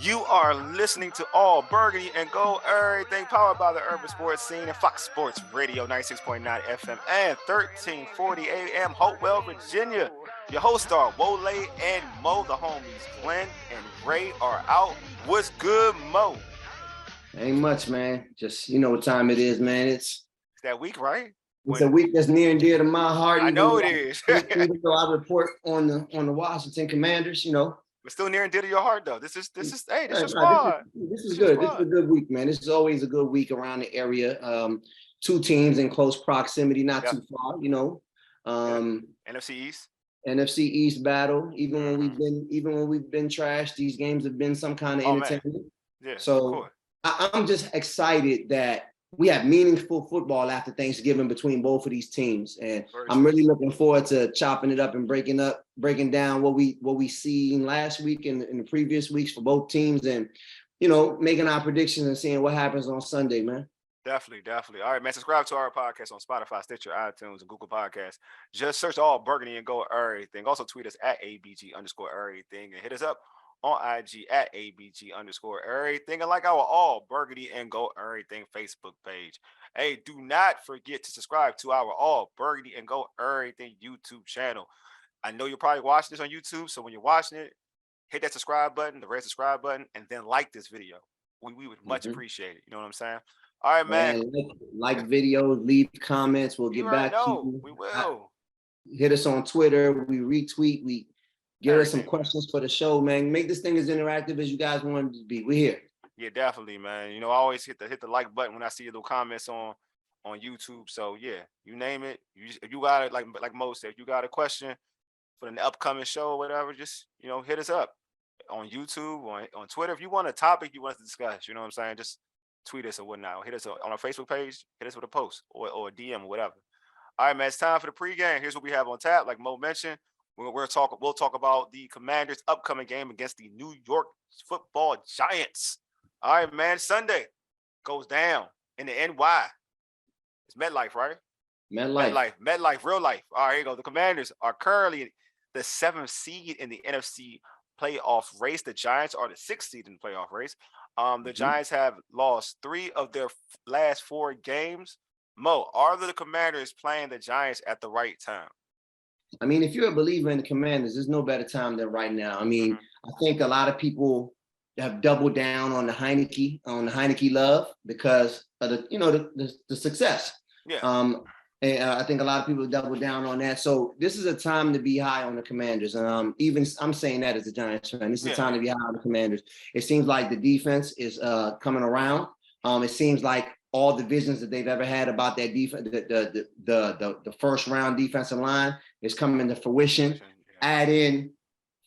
You are listening to All Burgundy and Go Everything, powered by the Urban Sports Scene and Fox Sports Radio 96.9 FM and 1340 AM, Hopewell, Virginia. Your hosts are Wole and Mo. The homies Glenn and Ray are out. What's good, Mo? Ain't much, man. Just you know what time it is, man. It's that week, right? a week that's near and dear to my heart. I know it is. Even though I report on the Washington Commanders, you know. But still near and dear to your heart, though. This is your squad. This is good. This is a good week, man. This is always a good week around the area. Two teams in close proximity, not too far, you know. NFC East. NFC East battle. Even when we've been trashed, these games have been some kind of entertainment. Yeah. So I'm just excited that we have meaningful football after Thanksgiving between both of these teams, and I'm really looking forward to chopping it up and breaking down what we seen last week and in the previous weeks for both teams, and you know, making our predictions and seeing what happens on Sunday, man. Definitely. All right, man. Subscribe to our podcast on Spotify, Stitcher, iTunes, and Google Podcasts. Just search All Burgundy and Go Errrything. Also tweet us at ABG_Errrything and hit us up on IG at ABG_Errrything, and like our All Burgundy and Go Errrything Facebook page. Hey, do not forget to subscribe to our All Burgundy and Go Errrything YouTube channel. I know you're probably watching this on YouTube, so when you're watching it, hit that subscribe button, the red subscribe button, and then like this video. We would much appreciate it. You know what I'm saying? All right, man. Like videos, leave comments. We'll get back to you. We will. Hit us on Twitter. We retweet. We give us some questions for the show, man. Make this thing as interactive as you guys want it to be. We're here. Yeah, definitely, man. You know, I always hit the like button when I see your little comments on YouTube. So yeah, you name it. If you got it, like Mo said, if you got a question for the upcoming show or whatever, just hit us up on YouTube, on Twitter. If you want a topic you want us to discuss, you know what I'm saying? Just tweet us or whatnot. Hit us on our Facebook page. Hit us with a post or a DM or whatever. All right, man. It's time for the pregame. Here's what we have on tap. Like Mo mentioned, we'll talk about the Commanders' upcoming game against the New York Football Giants. All right, man. Sunday goes down in the NY. It's MetLife, right? MetLife, real life. All right, here you go. The Commanders are currently the 7th seed in the NFC playoff race. The Giants are the 6th seed in the playoff race. The Giants have lost 3 of their last 4 games. Mo, are the Commanders playing the Giants at the right time? I mean, if you're a believer in the Commanders, there's no better time than right now. I mean, I think a lot of people have doubled down on the Heineke love because of the success. Yeah. And I think a lot of people double down on that. So this is a time to be high on the Commanders. And even I'm saying that as a Giants fan, this is a time to be high on the Commanders. It seems like the defense is coming around. It seems like all the visions that they've ever had about that defense, the first round defensive line is coming to fruition. Add in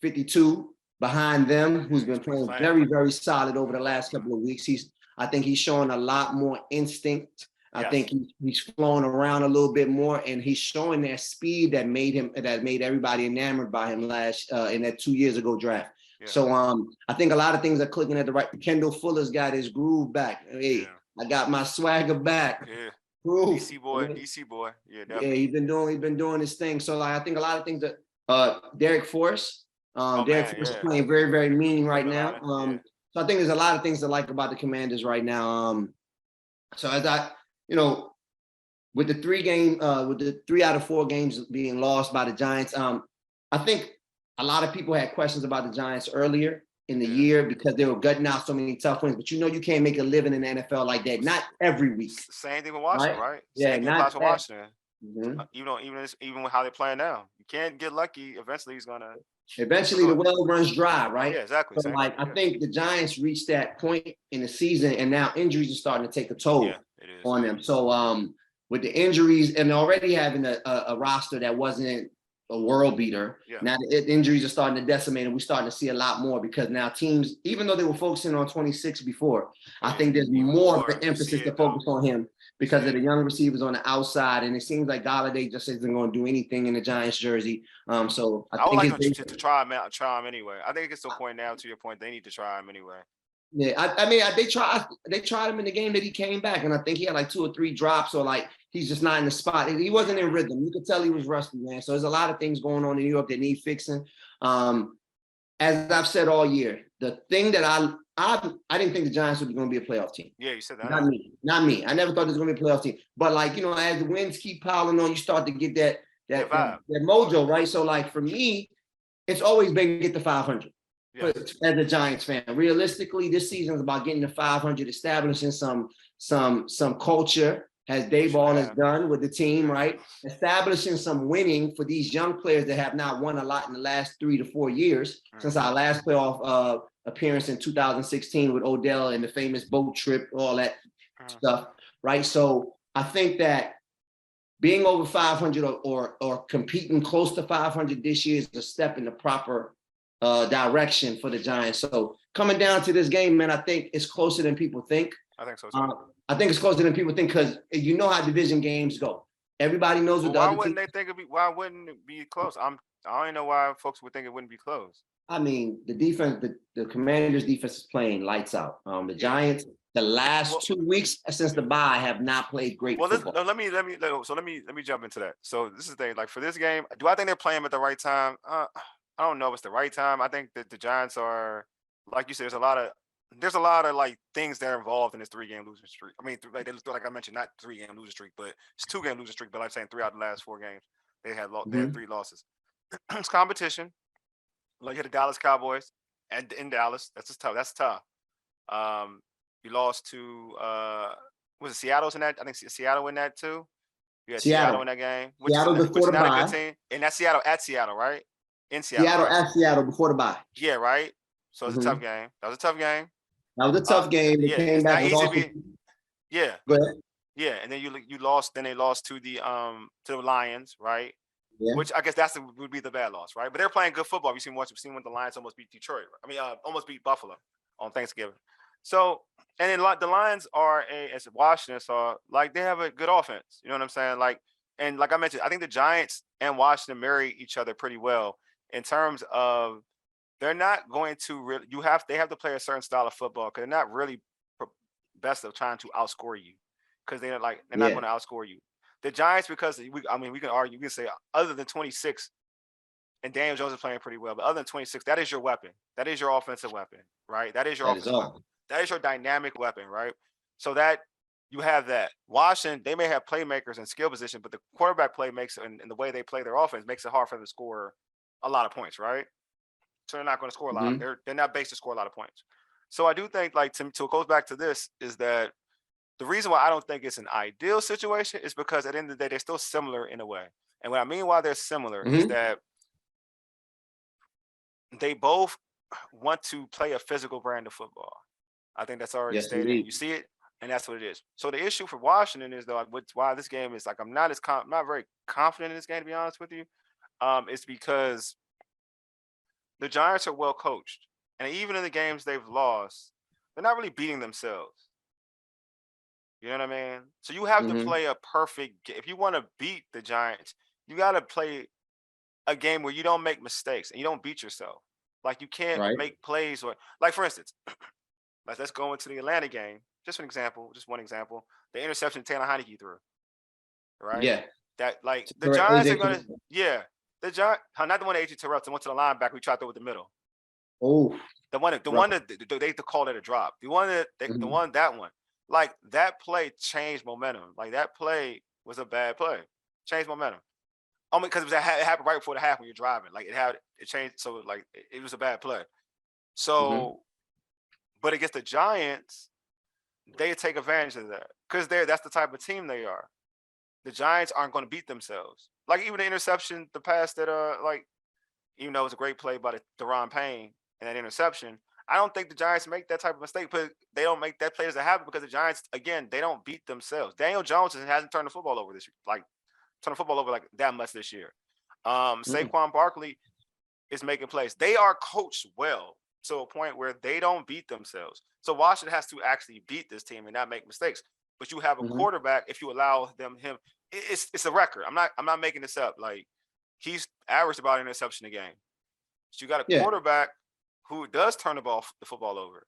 52 behind them, who's been playing very, very solid over the last couple of weeks. I think he's showing a lot more instinct. I think he's flowing around a little bit more, and he's showing that speed that made everybody enamored by him in that 2 years ago draft. Yeah. So I think a lot of things are clicking at the right. Kendall Fuller's got his groove back. Hey, I got my swagger back. Yeah. Groove. DC boy. Yeah, definitely. Yeah, he's been doing his thing. So I think a lot of things that Derek Force. Derek Force is playing very, very mean right now. So I think there's a lot of things to like about the Commanders right now. So as with the 3 out of 4 games being lost by the Giants, I think a lot of people had questions about the Giants earlier in the year because they were gutting out so many tough wins. But you can't make a living in the NFL like that. Not every week. Same thing with Washington, right? Yeah, Same thing with Washington. Even with how they're playing now, you can't get lucky. Eventually the well runs dry, right? Yeah, exactly. So I think the Giants reached that point in the season, and now injuries are starting to take a toll on them. So with the injuries and already having a roster that wasn't a world beater, now the injuries are starting to decimate, and we're starting to see a lot more because now teams, even though they were focusing on 26 before, I think there's more of an emphasis to focus on him because of the young receivers on the outside, and it seems like Galladay just isn't going to do anything in the Giants jersey. So I think would like them to try him anyway. I think it's the point now. To your point, they need to try him anyway. Yeah, I mean, they tried him in the game that he came back, and I think he had like 2 or 3 drops, or like he's just not in the spot. He wasn't in rhythm. You could tell he was rusty, man. So there's a lot of things going on in New York that need fixing. As I've said all year, the thing that I didn't think the Giants were going to be a playoff team. Yeah, you said that. Not me. I never thought this was going to be a playoff team. But like, you know, as the wins keep piling on, you start to get that mojo, right? So like for me, it's always been get to 500. Yes. As a Giants fan, realistically, this season is about getting to 500, establishing some culture, as Dayball has done with the team, right? Establishing some winning for these young players that have not won a lot in the last 3 to 4 years since our last playoff appearance in 2016 with Odell and the famous boat trip, all that stuff, right? So I think that being over 500 or competing close to 500 this year is a step in the proper direction for the Giants. So coming down to this game, man, I think it's closer than people think. I think so too. I think it's closer than people think because you know how division games go. Everybody knows what the other why wouldn't it be close? I don't even know why folks would think it wouldn't be close. I mean, the defense, the Commanders' defense is playing lights out. The Giants, the last 2 weeks since the bye, have not played great football. Let me jump into that. So this is the thing. Like for this game, do I think they're playing at the right time? I don't know if it's the right time. I think that the Giants are, like you said, there's a lot of like things that are involved in this 3-game losing streak. I mean, like I mentioned, not 3-game losing streak, but it's 2-game losing streak. But I'm saying 3 out of the last 4 games, they had 3 losses. It's competition. Like you had the Dallas Cowboys and in Dallas. That's tough. You lost to was it Seattle's in that? I think Seattle in that too. You had Seattle in that game. Seattle before the bye. A good team. And that's Seattle at Seattle, right? In Seattle. Seattle at Seattle before the bye. Yeah, right. So it's a tough game. That was a tough game. That was a tough game. They came back. Yeah. Go ahead. Yeah, and then you lost. Then they lost to the Lions, right? Yeah. Which I guess would be the bad loss, right? But they're playing good football. You've seen when the Lions almost beat Detroit. I mean, almost beat Buffalo on Thanksgiving. So, and then the Lions are as Washington saw, like they have a good offense. You know what I'm saying? Like, and like I mentioned, I think the Giants and Washington marry each other pretty well in terms of they're not going to really. They have to play a certain style of football because they're not really best of trying to outscore you because they're not going to outscore you. The Giants, because we can argue, we can say other than 26, and Daniel Jones is playing pretty well, but other than 26, that is your weapon. That is your offensive weapon, right? That is your offensive weapon. That is your dynamic weapon, right? So that you have that. Washington, they may have playmakers and skill position, but the quarterback play makes and the way they play their offense makes it hard for them to score a lot of points, right? So they're not going to score a lot. They're not based to score a lot of points. So I do think, like, so it goes back to this, is that the reason why I don't think it's an ideal situation is because at the end of the day, they're still similar in a way. And what I mean why they're similar is that they both want to play a physical brand of football. I think that's already stated. Indeed. You see it, and that's what it is. So the issue for Washington is, though, why this game is like I'm not very confident in this game, to be honest with you. It's because the Giants are well coached, and even in the games they've lost, they're not really beating themselves. You know what I mean? So you have to play a perfect game. If you want to beat the Giants, you got to play a game where you don't make mistakes and you don't beat yourself. Like you can't make plays or, like, for instance, let's go into the Atlanta game. Just one example. The interception Taylor Heineke threw. Right? Yeah. That, like, the Giants are going to, the Giants, not the one that AJ Terrell, the one to the linebacker we tried to throw with the middle. Oh. The one that they called it a drop. The one that one. Like, that play changed momentum. Like, that play was a bad play. Changed momentum. Only because it happened right before the half when you're driving. Like, it changed. So, like, it was a bad play. So, but against the Giants, they take advantage of that because that's the type of team they are. The Giants aren't going to beat themselves. Like, even the interception, the pass that, like, even though it was a great play by Deron Payne and that interception, I don't think the Giants make that type of mistake, but they don't make that play as a habit because the Giants, again, they don't beat themselves. Daniel Jones hasn't turned the football over this year, like that much this year. Saquon Barkley is making plays. They are coached well to a point where they don't beat themselves. So Washington has to actually beat this team and not make mistakes. But you have a quarterback, if you allow him, it's a record. I'm not making this up. Like, he's averaged about an interception a game. So you got a quarterback who does turn the football over.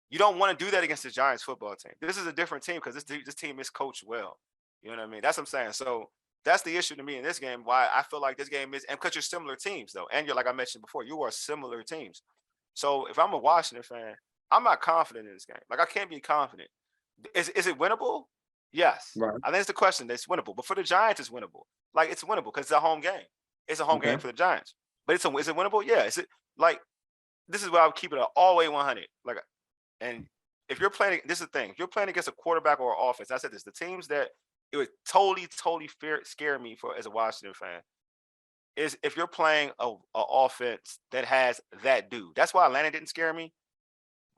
You don't want to do that against the Giants football team. This is a different team because this team is coached well. You know what I mean? That's what I'm saying. So that's the issue to me in this game. Why I feel like this game is, and because you're similar teams though, and you're, like I mentioned before, you are similar teams. So if I'm a Washington fan, I'm not confident in this game. Like I can't be confident. Is it winnable? Yes. Right. I think it's the question. It's winnable. But for the Giants, it's winnable. Like it's winnable because it's a home game. It's a home game Okay. for the Giants. But is it winnable? Yeah. Is it like this is where I would keep it all the way 100. Like, and if you're playing, this is the thing. If you're playing against a quarterback or an offense, I said this. The teams that it would totally scare me for as a Washington fan is if you're playing a offense that has that dude. That's why Atlanta didn't scare me.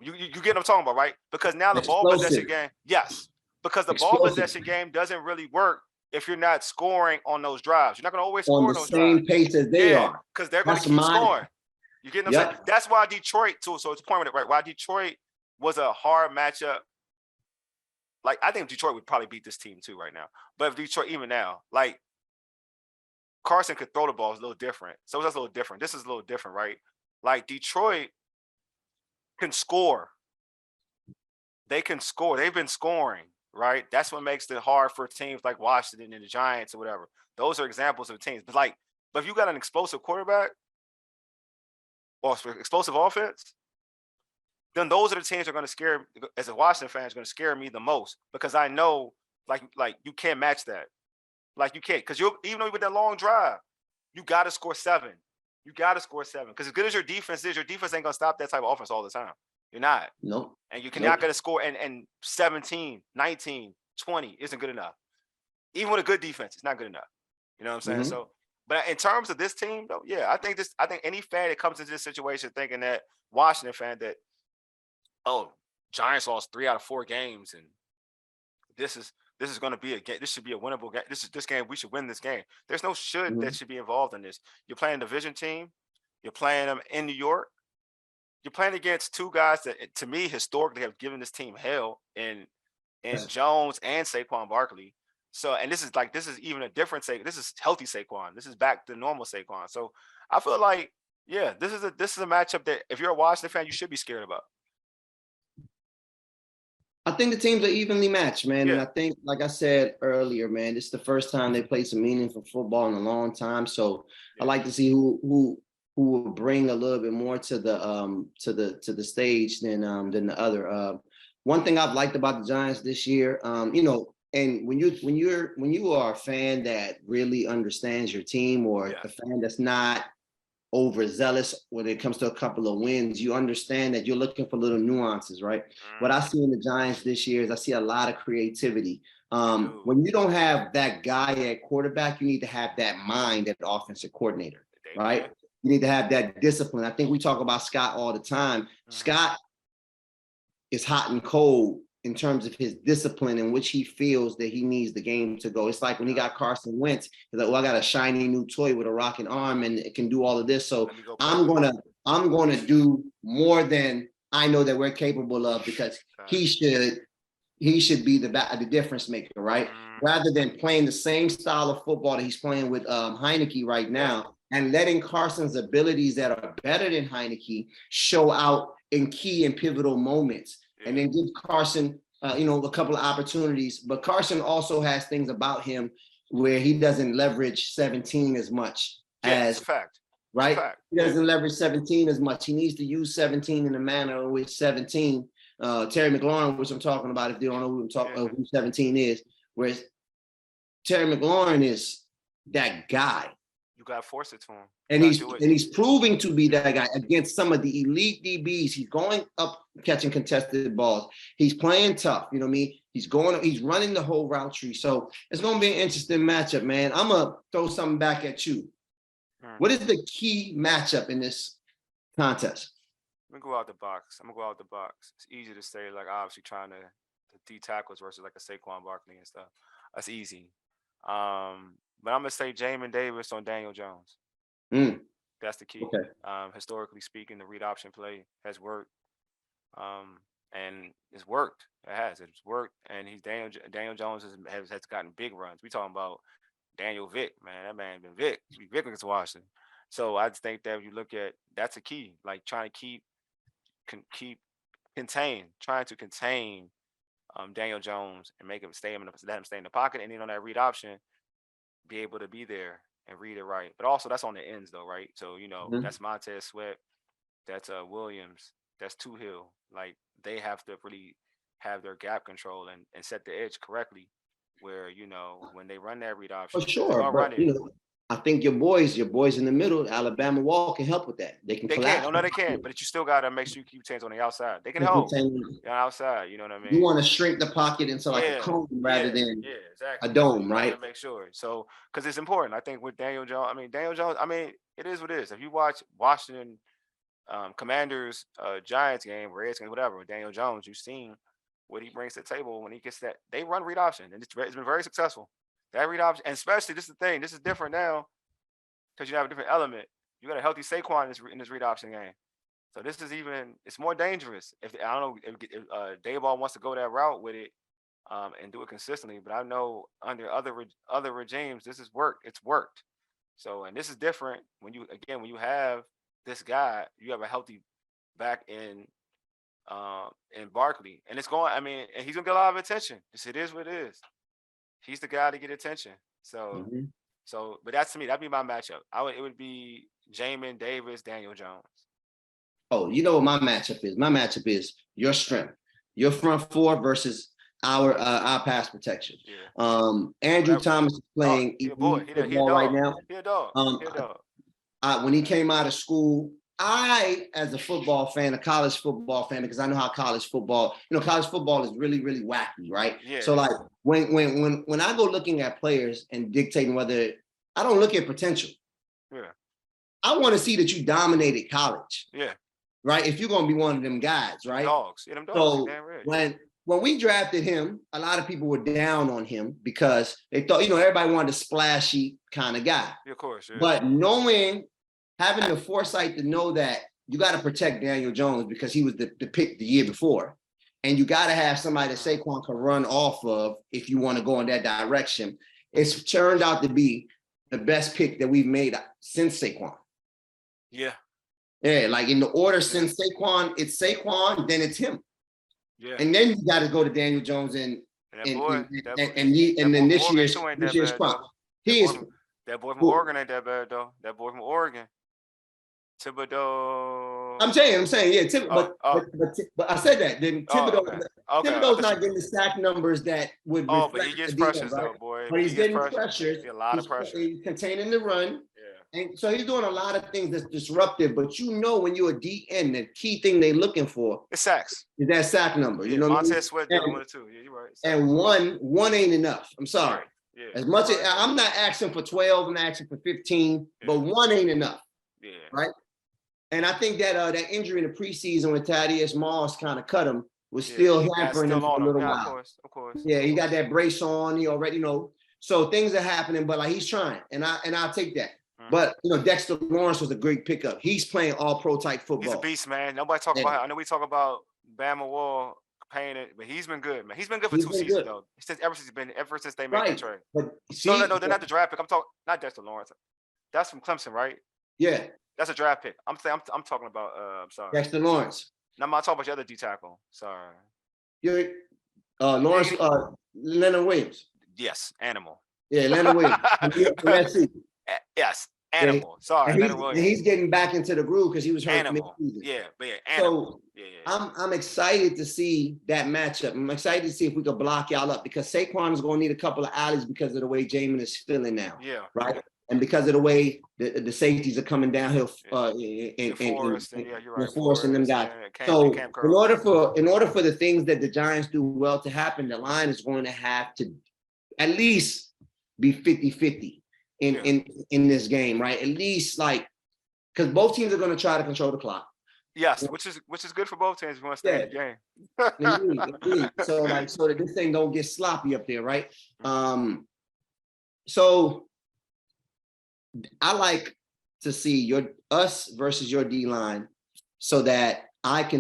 You get what I'm talking about, right? Because now the ball possession Explosive. game, yes, because the ball Explosive. possession game doesn't really work if you're not scoring on those drives. You're not going to always On score on the those drives. same pace as they Yeah, are. because they're going to That's keep my. scoring. You get what I'm saying? Yep. That's why Detroit too. So it's a point with it, right? Why Detroit was a hard matchup. Like I think Detroit would probably beat this team too right now. But if Detroit even now, like Carson could throw the ball, is a little different. So that's a little different. This is a little different, right? Like Detroit can score. They can score. They've been scoring, right? That's what makes it hard for teams like Washington and the Giants or whatever. Those are examples of teams. But if you got an explosive quarterback or explosive offense, then those are the teams that are going to scare, as a Washington fan, is going to scare me the most because I know, like you can't match that. Like you can't, because even though with that long drive, you got to score 7. You got to score 7 because as good as your defense is, your defense ain't going to stop that type of offense all the time. You're not. Nope. And you cannot get a score, and 17, 19, 20 isn't good enough. Even with a good defense, it's not good enough. You know what I'm saying? Mm-hmm. So, but in terms of this team, though, yeah, I think any fan that comes into this situation thinking that Washington fan that, oh, Giants lost 3 out of 4 games, and this is going to be a game. This should be a winnable game. This game, we should win this game. There's no should that should be involved in this. You're playing a division team. You're playing them in New York. You're playing against 2 guys that, to me, historically have given this team hell in Jones and Saquon Barkley. So, and this is even a different Saquon. This is healthy Saquon. This is back to normal Saquon. So, I feel like, yeah, this is a matchup that if you're a Washington fan, you should be scared about. I think the teams are evenly matched, man. Yeah. And I think, like I said earlier, man, this is the first time they played some meaningful football in a long time. So I like to see who will bring a little bit more to the stage than the other. One thing I've liked about the Giants this year, and when you are a fan that really understands your team, or a fan that's not overzealous when it comes to a couple of wins, you understand that you're looking for little nuances, right? What I see in the Giants this year is I see a lot of creativity. When you don't have that guy at quarterback, you need to have that mind at the offensive coordinator, right? You need to have that discipline. I think we talk about Scott all the time. Scott is hot and cold in terms of his discipline in which he feels that he needs the game to go. It's like when he got Carson Wentz, he's like, well, I got a shiny new toy with a rocking arm and it can do all of this. So I'm gonna do more than I know that we're capable of, because he should be the difference maker, right? Rather than playing the same style of football that he's playing with Heineke right now, and letting Carson's abilities that are better than Heineke show out in key and pivotal moments. And then give Carson, a couple of opportunities. But Carson also has things about him where he doesn't leverage 17 as much as, fact. Right? Fact. He doesn't leverage 17 as much. He needs to use 17 in the manner in which 17, Terry McLaurin, which I'm talking about, if they don't know who I'm talking who 17 is, whereas Terry McLaurin is that guy. You got to force it to him. And he's proving to be that guy against some of the elite DBs. He's going up catching contested balls. He's playing tough. You know what I mean? He's running the whole route tree. So it's going to be an interesting matchup, man. I'm going to throw something back at you. What is the key matchup in this contest? Let me go out the box. I'm going to go out the box. It's easy to say, like, obviously trying to D tackles versus like a Saquon Barkley and stuff. That's easy. But I'm going to say Jamin Davis on Daniel Jones. That's the key. Okay. Historically speaking, the read option play has worked. And it's worked. It's worked. And Daniel Jones has gotten big runs. We talking about Daniel Vick, man. That man been Vick. Vick against Washington. So I just think that if you look at, that's a key. Like trying to trying to contain Daniel Jones and make him let him stay in the pocket, and then on that read option, be able to be there and read it right. But also that's on the ends though, right? So that's Montez Sweat, that's Williams, that's too hill. Like they have to really have their gap control and set the edge correctly. Where when they run that read option, For because they're sure, gonna run but it. I think your boys in the middle, Alabama Wall can help with that. They can They can. collapse. Oh no, they can. But you still gotta make sure you keep your hands on the outside. They can hold. They're outside. You know what I You mean? want to shrink the pocket into like a Yeah, cone rather yeah, than yeah, a exactly. So dome, you got right? to make sure. So because it's important, I think with Daniel Jones, it is what it is. If you watch Washington Commanders, Giants game, Redskins, whatever, with Daniel Jones, you've seen what he brings to the table when he gets that. They run read option, and it's been very successful. That read option, and especially this is the thing. This is different now because you have a different element. You got a healthy Saquon in this read option game. So this is it's more dangerous. If I don't know if Dayball wants to go that route with it and do it consistently, but I know under other regimes this has worked. It's worked. So and this is different when you have this guy, you have a healthy back in Barkley, and it's going. And he's gonna get a lot of attention. It is what it is. He's the guy to get attention. So Mhm. but that's to me. That'd be my matchup. It would be Jamin Davis, Daniel Jones. Oh, you know what my matchup is? My matchup is your strength, your front four versus our pass protection. Yeah. Andrew Thomas is playing he a boy. elite He a football right dog. now. He a dog. He a dog. When he came out of school, I, as a football fan, a college football fan, because I know how college football is really, really wacky, right? Yeah. So like when I go looking at players and dictating whether, I don't look at potential. Yeah. I want to see that you dominated college. Yeah. Right? If you're gonna be one of them guys, right? Dogs. Yeah, them dogs. So Damn right. when we drafted him, a lot of people were down on him because they thought, everybody wanted a splashy kind of guy. Yeah, of course. Yeah. But having the foresight to know that you got to protect Daniel Jones because he was the pick the year before. And you got to have somebody that Saquon can run off of if you want to go in that direction. It's turned out to be the best pick that we've made since Saquon. Yeah. Yeah, like in the order since Saquon, it's Saquon, then it's him. Yeah. And then you got to go to Daniel Jones and then this year's crop. That boy from Oregon ain't that bad though. That boy from Oregon. Thibodeau. I'm saying, yeah, but I said that. Then Thibodeau, Thibodeau's not getting the sack numbers that would reflect but he gets the pressures right? though, boy. But he's getting pressures. A lot of pressure. He's containing the run. Yeah. And so he's doing a lot of things that's disruptive. But when you're a DN, the key thing they're looking for is sacks. Is that sack number. You know what I mean? Montez Sweat dealing with it too. Yeah, you're right. And one ain't enough. I'm sorry. Yeah. As much as I'm not asking for 12, I'm asking for 15, but one ain't enough. Yeah. Right. And I think that that injury in the preseason when Thaddeus Moss kind of cut him was still hampering him for a little while. Of course. Yeah, he got that brace on. He already, so things are happening, but like he's trying, and I'll take that. But Dexter Lawrence was a great pickup. He's playing all pro type football. He's a beast, man. Nobody talk about. I know we talk about Bama Wall paying it, but he's been good, man. He's been good for 2 seasons though. Ever since they made the trade. But no, they're not the draft pick. I'm talking not Dexter Lawrence. That's from Clemson, right? Yeah. That's a draft pick. I'm talking about. I'm sorry. Dexter Lawrence. No, I'm not talking about the other D tackle. Sorry. You're Lawrence. Leonard Williams. Yes, animal. Yeah, Leonard Williams. Yes, animal. Sorry, Leonard Williams. And he's getting back into the groove because he was hurt. Animal. Yeah, animal. So I'm excited to see that matchup. I'm excited to see if we can block y'all up because Saquon is going to need a couple of alleys because of the way Jamin is feeling now. Yeah. Right. And because of the way the safeties are coming downhill, forcing them guys. So in order for the things that the Giants do well to happen, the line is going to have to at least be 50-50 in this game, right? At least because both teams are going to try to control the clock. Yes, which is good for both teams. We want to stay in the game. Indeed. So that this thing don't get sloppy up there, right? So I like to see us versus your D line, so that I'm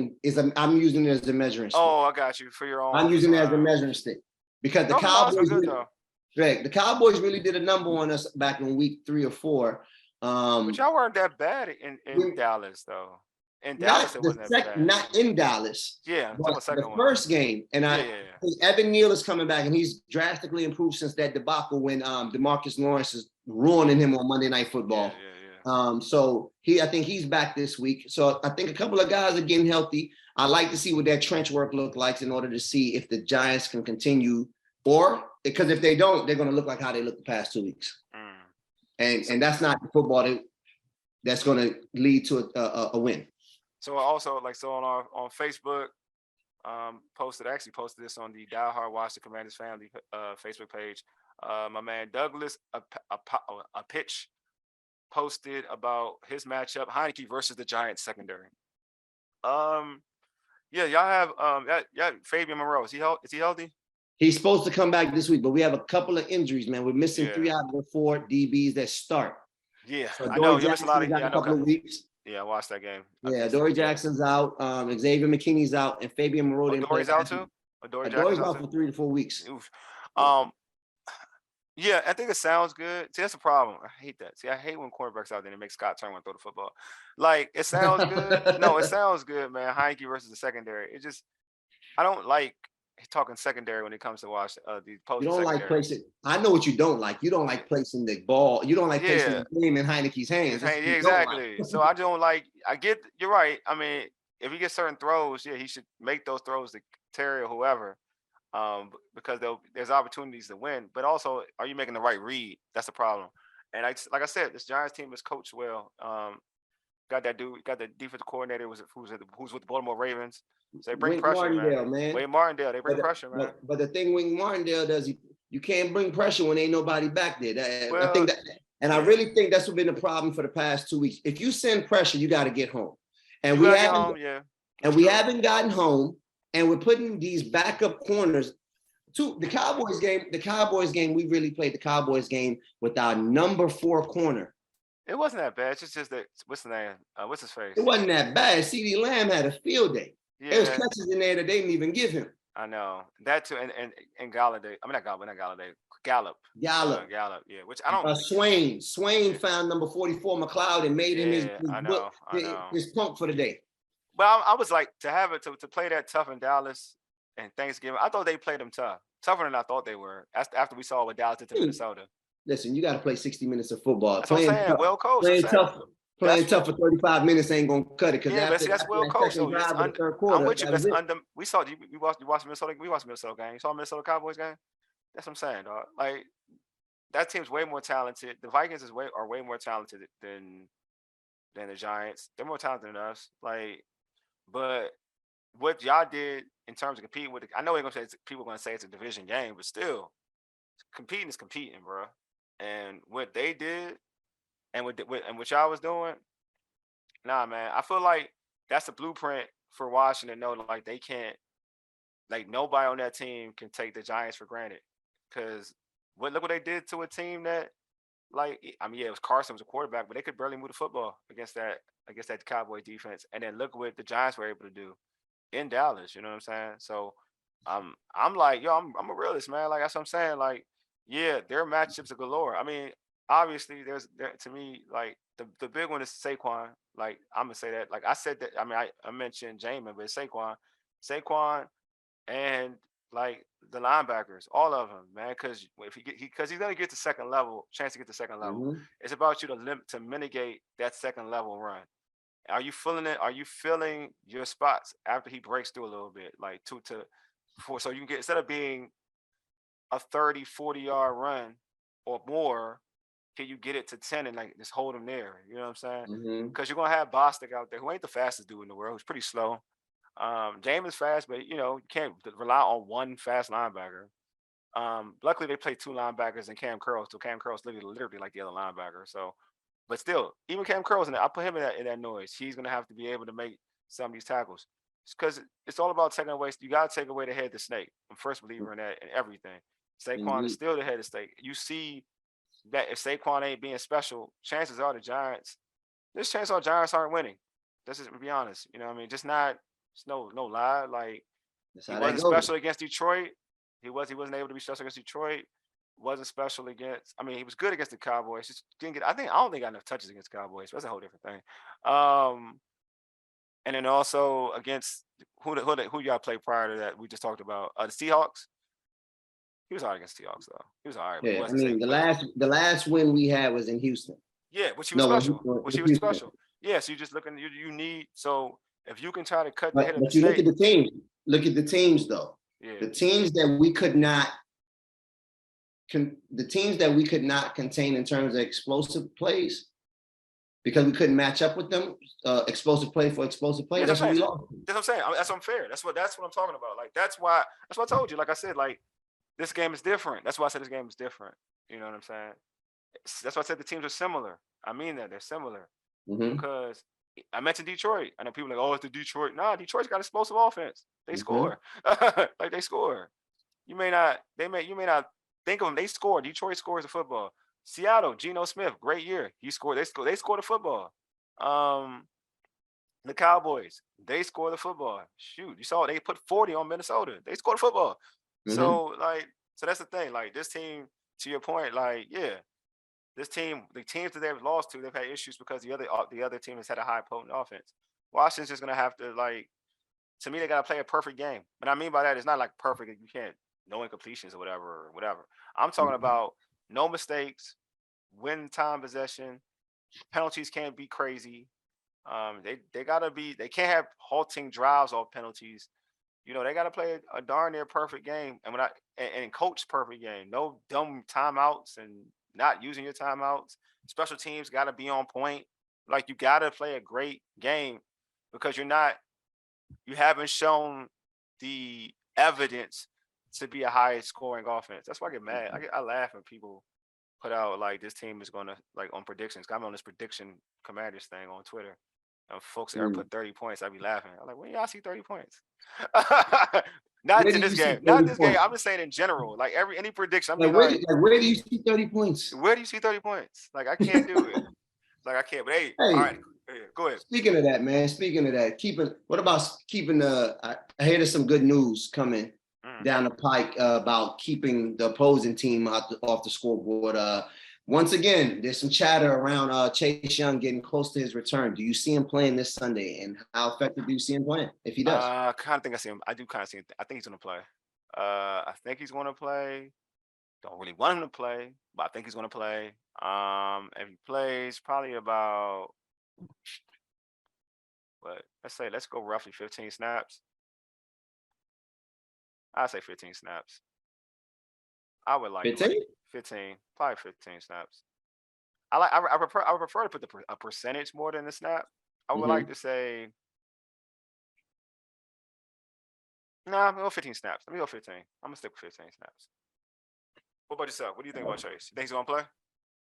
using it as a measuring stick. Oh, I got you for your own. I'm using it as a measuring stick because the Cowboys really did a number on us back in week 3 or 4. But y'all weren't that bad in Dallas, though. In Dallas, it wasn't that bad. Not in Dallas. Yeah, the first game, and Evan Neal is coming back, and he's drastically improved since that debacle when DeMarcus Lawrence is ruining him on Monday Night Football. So I think he's back this week. So I think a couple of guys are getting healthy. I like to see what that trench work look like in order to see if the Giants can continue, or because if they don't, they're going to look like how they looked the past 2 weeks. And that's not the football that's going to lead to a win. So also on Facebook, posted this on the Die Hard Watch the Commanders family Facebook page. My man Douglas a pitch posted about his matchup, Heineke versus the Giants secondary. Yeah, y'all have Fabian Moreau. Is he healthy? He's supposed to come back this week, but we have a couple of injuries, man. We're missing 3 out of the 4 DBs that start. Yeah, so I know. You're missing a lot of a couple of weeks. Yeah, I watched that game. Yeah, Dory Jackson's out. Xavier McKinney's out, and Fabian Moreau didn't play. Dory's out too? Dory's out for 3 to 4 weeks. Oof. Yeah, I think it sounds good. See, that's the problem. I hate that. See, I hate when quarterbacks out there and make Scott Turner throw the football. Like, it sounds good. No, it sounds good, man. Heineke versus the secondary. It just, I don't like talking secondary when it comes to watch the opposing. You don't like placing. I know what you don't like. You don't like placing the ball. You don't like placing the game in Heineke's hands. Yeah, exactly. So I don't like. I get. You're right. I mean, if he gets certain throws, yeah, he should make those throws to Terry or whoever, because there's opportunities to win. But also, are you making the right read? That's the problem. And like I said, this Giants team is coached well. Got that dude. Got the defensive coordinator who's with the Baltimore Ravens. So they bring Wink pressure, Martindale, man. Wade Martindale, they bring pressure, man. But the thing Wink Martindale does, you can't bring pressure when ain't nobody back there. I think that, and I really think that's what been the problem for the past 2 weeks. If you send pressure, you got to get home, and we haven't gotten home, and we're putting these backup corners. The Cowboys game, we really played the Cowboys game with our number 4 corner. It wasn't that bad. It's just that what's the name? What's his face? It wasn't that bad. CeeDee Lamb had a field day. Yeah. There was catches in there that they didn't even give him. I know that too, and Galladay. I mean, not Galladay. Gallup. Yeah, which I don't. Swain found number 44 McLeod and made him his punk for the day. Well, I was like to play that tough in Dallas and Thanksgiving. I thought they played them tougher than I thought they were. After we saw what Dallas did to Minnesota. Listen, you got to play 60 minutes of football. That's what I'm saying. Well coached. Playing tough for 35 minutes ain't gonna cut it. That's well coached. So I'm with you. We watched Minnesota. We watched Minnesota game. You saw Minnesota Cowboys game. That's what I'm saying, dog. Like, that team's way more talented. The Vikings are way more talented than the Giants. They're more talented than us. Like, but what y'all did in terms of competing with I know people are gonna say it's a division game, but still, competing is competing, bro. And what they did, and what y'all was doing, nah, man. I feel like that's a blueprint for Washington. Know, like, they can't, like, nobody on that team can take the Giants for granted. Because look what they did to a team that, like, I mean, yeah, it was Carson was a quarterback, but they could barely move the football against that Cowboy defense. And then look what the Giants were able to do in Dallas. You know what I'm saying? So I'm like, yo, I'm a realist, man. Like, that's what I'm saying. Like, yeah, their matchups are galore. I mean, obviously, to me, like, the big one is Saquon. Like, I'm gonna say that. Like, I said that. I mean, I mentioned Jamin, but it's Saquon, and, like, the linebackers, all of them, man. Because he's gonna get to second level, chance to get to second level. Mm-hmm. It's about you to mitigate that second level run. Are you feeling it? Are you feeling your spots after he breaks through a little bit, like so you can get, instead of being a 30, 40-yard run or more, can you get it to 10 and, like, just hold him there? You know what I'm saying? Because you're going to have Bostic out there, who ain't the fastest dude in the world. He's pretty slow. James fast, but, you know, you can't rely on one fast linebacker. Luckily, they play 2 linebackers and Cam Curls, so Cam Curls literally like the other linebacker. So, but still, even Cam Curls, I put him in that noise. He's going to have to be able to make some of these tackles. Because it's all about taking away. You got to take away the head of the snake. I'm first believer in that and everything. Saquon is still the head of the snake. You see that if Saquon ain't being special, chances are there's chance our Giants aren't winning. Let's just be honest. You know what I mean? Just not, it's no lie. Like, he wasn't special against Detroit. He wasn't able to be special against Detroit. Wasn't special against, I mean, he was good against the Cowboys. Just didn't get, I don't think got enough touches against the Cowboys. That's a whole different thing. And then also against who y'all played prior to that we just talked about, the Seahawks. He was all right against Seahawks, though. He was all right. Yeah, I mean, the last win we had was in Houston. Yeah, which he was No, special. what Which he was you said. special. Yeah, so you're just looking. You need so if you can try to cut the But head of the but you look at snake. the teams. Look at the teams though. Yeah. The teams that we could not the teams that we could not contain in terms of explosive plays because we couldn't match up with them. Explosive play for explosive play. Yeah, that's That's what what I'm we saying. lost. That's what I'm saying. That's unfair. That's what I'm talking about. Like that's why I told you. Like I said, like this game is different. That's why I said this game is different. You know what I'm saying? That's why I said the teams are similar. I mean that they're similar Mm-hmm. because I mentioned Detroit. I know people are like, oh, it's the Detroit. Nah, Detroit's got explosive offense. They Mm-hmm. score. Like they score. You may not think of them. They score. Detroit scores the football. Seattle, Geno Smith, great year. He scored. They scored the football. The Cowboys, they score the football. Shoot, you saw they put 40 on Minnesota. They scored the football. Mm-hmm. So that's the thing. Like this team, to your point, like yeah, this team, the teams that they've lost to, they've had issues because the other team has had a high potent offense. Washington's just gonna have to like. To me, they gotta play a perfect game. What I mean by that, it's not like perfect. You can't no incompletions or whatever. I'm talking Mm-hmm. about no mistakes, win time possession, penalties can't be crazy. They can't have halting drives off penalties. You know, they gotta play a darn near perfect game. And coach perfect game. No dumb timeouts and not using your timeouts. Special teams gotta be on point. Like you gotta play a great game because you haven't shown the evidence to be a high scoring offense. That's why I get mad. I laugh when people put out like this team is gonna like on predictions. I'm on this prediction commanders thing on Twitter. And folks ever put 30 points, I'd be laughing. I'm like, when y'all see 30 points? Not Where to do this you see game. Not 30 this game. points? I'm just saying in general. Like any prediction, I'm Like be like, where do you see 30 points? where do you see 30 points? Like I can't do it. Like I can't. But hey, all Hey, right, go ahead. speaking of that, man. Speaking of that, what about keeping the? I hear there's some good news coming Mm. down the pike about keeping the opposing team off the scoreboard. Once again, there's some chatter around Chase Young getting close to his return. Do you see him playing this Sunday, and how effective do you see him playing if he does? I kind of think I see him. I do kind of see him. I think he's gonna play. I think he's gonna play. Don't really want him to play, but I think he's gonna play. If he plays, probably about let's go roughly 15 snaps. I say 15 snaps. I would like 15? 15, probably 15 snaps. I prefer to put a percentage more than the snap. I would like to say nah, I'm gonna go 15 snaps. Let me go 15. I'm gonna stick with 15 snaps. What about yourself? What do you think about Chase? You think he's gonna play?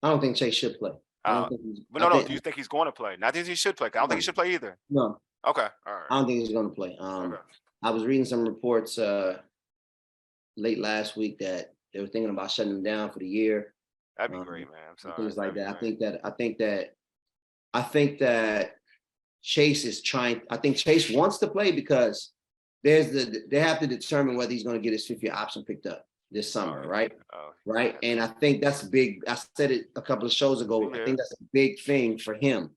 I don't think Chase should play. I don't think he's. But no. Do you think he's going to play? Not that he should play. I don't think he should play either. No. Okay. All right. I don't think he's going to play. Okay. I was reading some reports late last week that they were thinking about shutting him down for the year. That'd be great, man. I'm sorry. Things like that. I think that Chase is trying. I think Chase wants to play because they have to determine whether he's going to get his 5th-year option picked up this summer, right? Right. And I think that's big. I said it a couple of shows ago. Yeah. I think that's a big thing for him.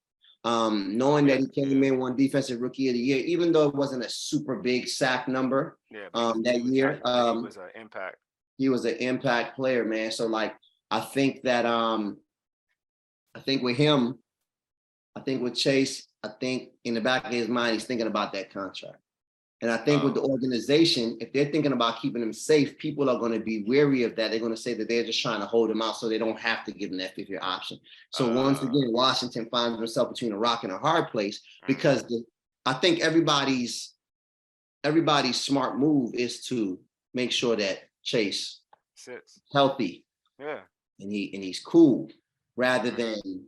Knowing that he came in, won defensive rookie of the year, even though it wasn't a super big sack number that year. He was an impact. He was an impact player, man. So like, I think that I think with him, I think with Chase, I think in the back of his mind, he's thinking about that contract. And I think with the organization, if they're thinking about keeping him safe, people are going to be wary of that. They're going to say that they're just trying to hold him out so they don't have to give him that 5th-year option. So once again, Washington finds himself between a rock and a hard place because I think everybody's smart move is to make sure that Chase sits healthy, and he's cool, rather than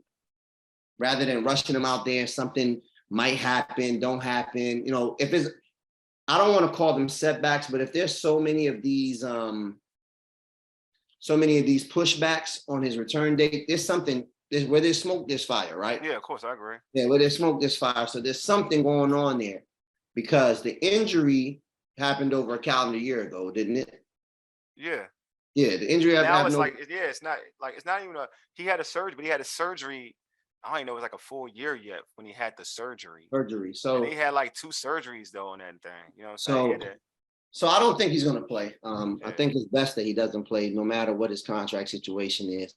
rushing him out there and something might happen, don't happen. You know, if it's I don't want to call them setbacks, but if there's so many of these pushbacks on his return date, where there's smoke, there's fire, right? Yeah, of course, I agree. Yeah, where there's smoke, there's fire. So there's something going on there because the injury happened over a calendar year ago, didn't it? Yeah. Yeah, the injury happened. It's not even he had a surgery, but he had a surgery. I don't even know it was like a full year yet when he had the surgery. So and he had like 2 surgeries though on that thing. You know what I'm saying? So I don't think he's going to play. Yeah. I think it's best that he doesn't play, no matter what his contract situation is.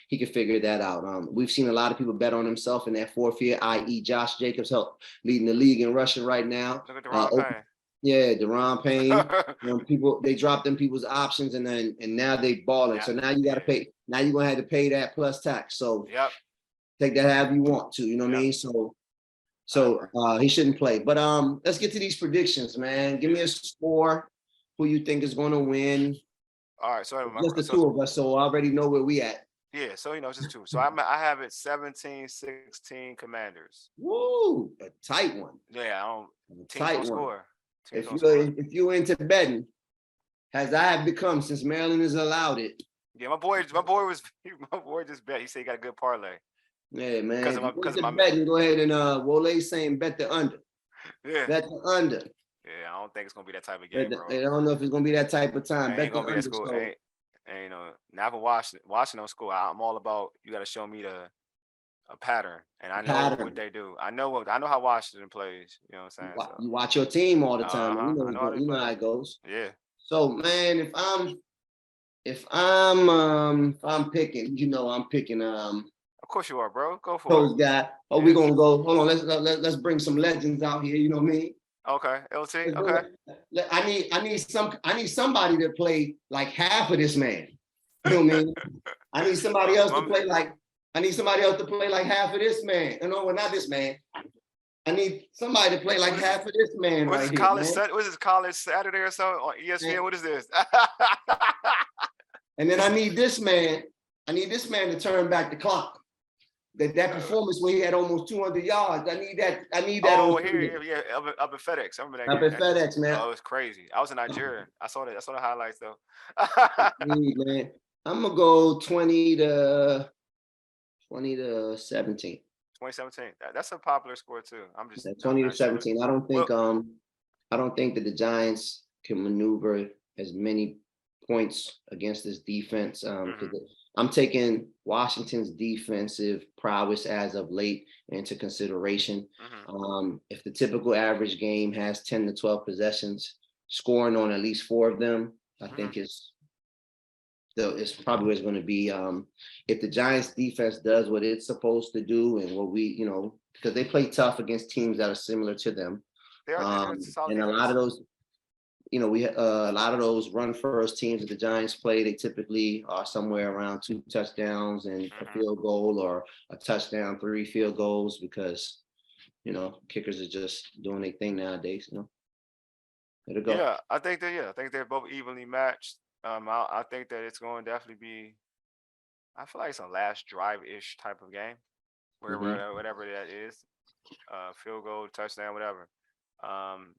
He can figure that out. We've seen a lot of people bet on himself in that fourth year, i.e., Josh Jacobs, leading the league in rushing right now. Look at Deron Payne. Yeah, Deron Payne. People, they dropped them people's options, and now they balling. Yeah, So now you got to pay. Now you're gonna have to pay that plus tax. So yep. take that however you want to. You know what I mean? So he shouldn't play. But let's get to these predictions, man. Give me a score. Who you think is going to win? All right, so just the two of us, so I already know where we at. Yeah, so it's just two. So I have it 17-16 Commanders. Woo, a tight one. Yeah, tight one. Score. If you're into betting, as I have become since Maryland has allowed it. Yeah, my boy just bet. He said he got a good parlay. Yeah, man. Because of my betting, go ahead and Wole saying bet the under. Yeah. Bet the under. Yeah, I don't think it's gonna be that type of game, bro. I don't know if it's gonna be that type of time. Bet the under. School. And now for Washington school, I'm all about. You got to show me a pattern, and I know what they do. I know how Washington plays. You know what I'm saying? So. You watch your team all the time. You know how it goes. Yeah. So man, if I'm picking, I'm picking. Of course you are, bro. Go for those guys. Oh, we're gonna go. Hold on. Let's bring some legends out here. You know what I mean? Okay, LT. Okay. I need somebody to play like half of this man. You know what I mean? I need somebody else to play like. I need somebody else to play like half of this man. No, well, not this man. I need somebody to play like half of this man. What is this College Saturday or so on ESPN? Man. What is this? And then I need this man. To turn back the clock. That performance where he had almost 200 yards. I need that. Oh, here, up at FedEx. I remember that. Up at FedEx, man. Oh, it was crazy. I was in Nigeria. I saw the highlights though. Man, I'm gonna go 20 to 17. 2017. That's a popular score too. I'm just 20 to 17. Sure. I don't think that the Giants can maneuver as many points against this defense. I'm taking Washington's defensive prowess as of late into consideration. If the typical average game has 10 to 12 possessions, scoring on at least 4 of them, I think it's probably what's going to be. If the Giants defense does what it's supposed to do and what we, because they play tough against teams that are similar to them. And a lot of those, a lot of those run first teams that the Giants play, they typically are somewhere around 2 touchdowns and a field goal, or a touchdown, 3 field goals, because, kickers are just doing their thing nowadays, It'll go. Yeah, I think they're both evenly matched. I think that it's going to definitely be, I feel like it's a last drive-ish type of game, whatever that is, field goal, touchdown, whatever.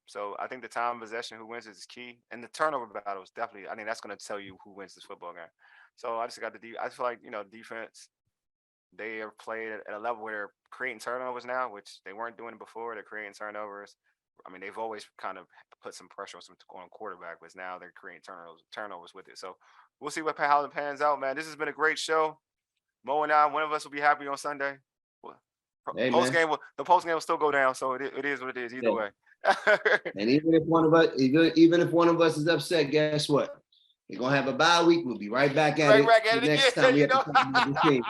So I think the time of possession, who wins is key, and the turnover battle is definitely. I think that's going to tell you who wins this football game. So I just got I feel like defense. They are played at a level where they're creating turnovers now, which they weren't doing before. They're creating turnovers. I mean, they've always kind of put some pressure on quarterback, but now they're creating turnovers with it. So we'll see how it pans out, man. This has been a great show. Mo and I, one of us will be happy on Sunday. The post game will still go down, so it is what it is either way. And even if one of us is upset, guess what? We're gonna have a bye week. We'll be right back at it next time we have to talk about the team.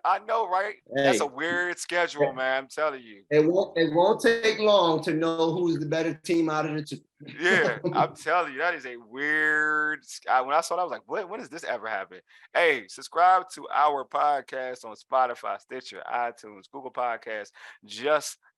I know, right? Hey, that's a weird schedule, man. I'm telling you. It won't take long to know who's the better team out of the two. Yeah, I'm telling you, that is a weird. When I saw that, I was like, "What? When does this ever happen?" Hey, subscribe to our podcast on Spotify, Stitcher, iTunes, Google Podcasts,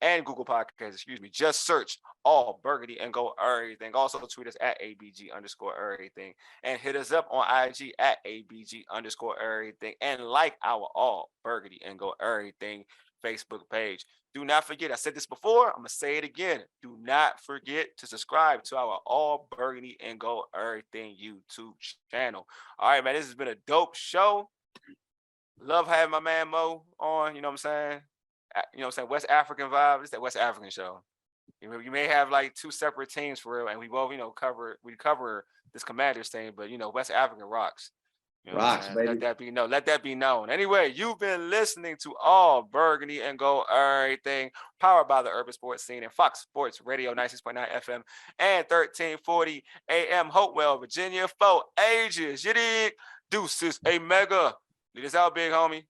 Google Podcasts. Excuse me. Just search All Burgundy and Go Errrything. Also tweet us at ABG_Errrything and hit us up on IG at ABG_Errrything and like our All Burgundy and Go Errrything Facebook page. Do not forget, I said this before, I'm going to say it again. Do not forget to subscribe to our All Burgundy and Go Errrything YouTube channel. All right, man, this has been a dope show. Love having my man Mo on, you know what I'm saying? West African vibe. It's that West African show. You may have like 2 separate teams for real, and we both, cover this Commanders thing, but West African rocks. You know what I'm Rocks, saying? baby. Let that be known. Let that be known. Anyway, you've been listening to All Burgundy and Go Everything, powered by the Urban Sports Scene and Fox Sports Radio 96.9 FM and 1340 AM, Hopewell, Virginia, for ages. You dig? Deuces, a mega. Lead us out, big homie.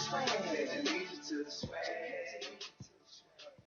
Swag.